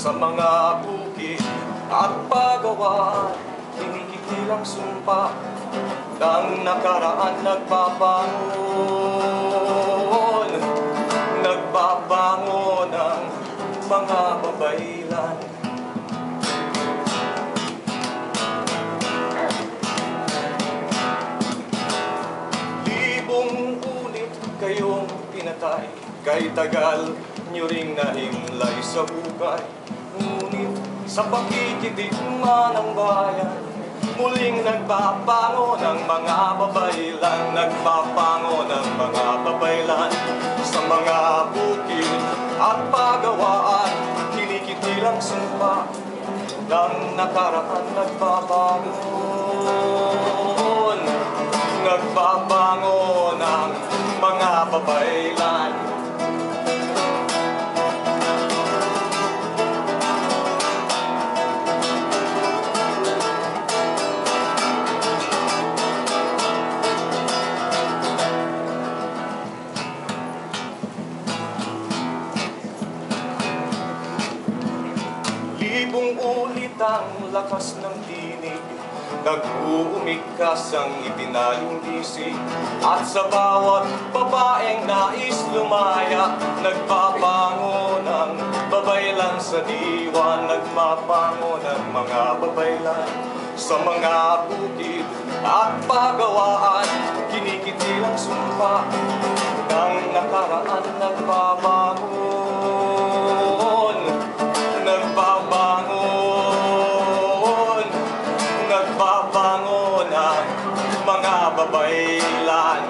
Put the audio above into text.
sa mga bukid at pagawa. Kinikikilang sumpa ng nakaraan nagbabangon, nagbabangon ang mga babaylan. Libong ulit kayong pinatay, kay tagal nyo ring nahimlay sa hukay. Ngunit sa pakikidigma ng bayan, muling nagbabangon ang mga babaylan, nagbabangon ang mga babaylan sa mga bukid at pagawaan. Kinikitilang sumpa ng nakaraan nagbabangon, nagbabangon ang mga babaylan. Libong ulit ang lakas ng tinig, nag-uumigkas ang ipinayong bisig. At sa bawat babaeng nais lumaya, nagbabangon ang babaylan sa diwa, nagbabangon ang mga babaylan sa mga bukid at pagawaan. Kinikitilang sumpa ng nakaraan nagbabangon, nagbabangon, nagbabangon ang mga babaylan.